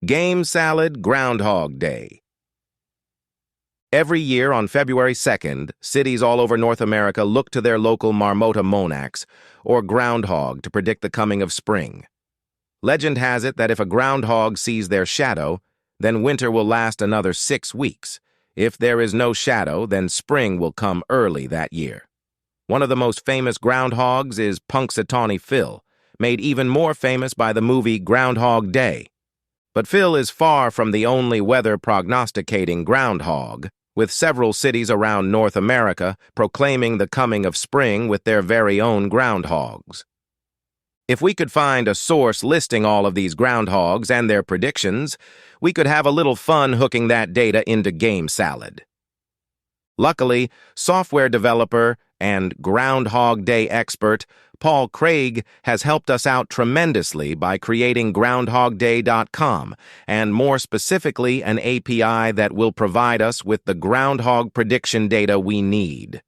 GameSalad Groundhog Day. Every year on February 2nd, cities all over North America look to their local marmota monax, or groundhog, to predict the coming of spring. Legend has it that if a groundhog sees their shadow, then winter will last another 6 weeks. If there is no shadow, then spring will come early that year. One of the most famous groundhogs is Punxsutawney Phil, made even more famous by the movie Groundhog Day. But Phil is far from the only weather prognosticating groundhog, with several cities around North America proclaiming the coming of spring with their very own groundhogs. If we could find a source listing all of these groundhogs and their predictions, we could have a little fun hooking that data into GameSalad. Luckily, software developer and Groundhog Day expert Paul Craig has helped us out tremendously by creating GroundhogDay.com, and more specifically an API that will provide us with the groundhog prediction data we need.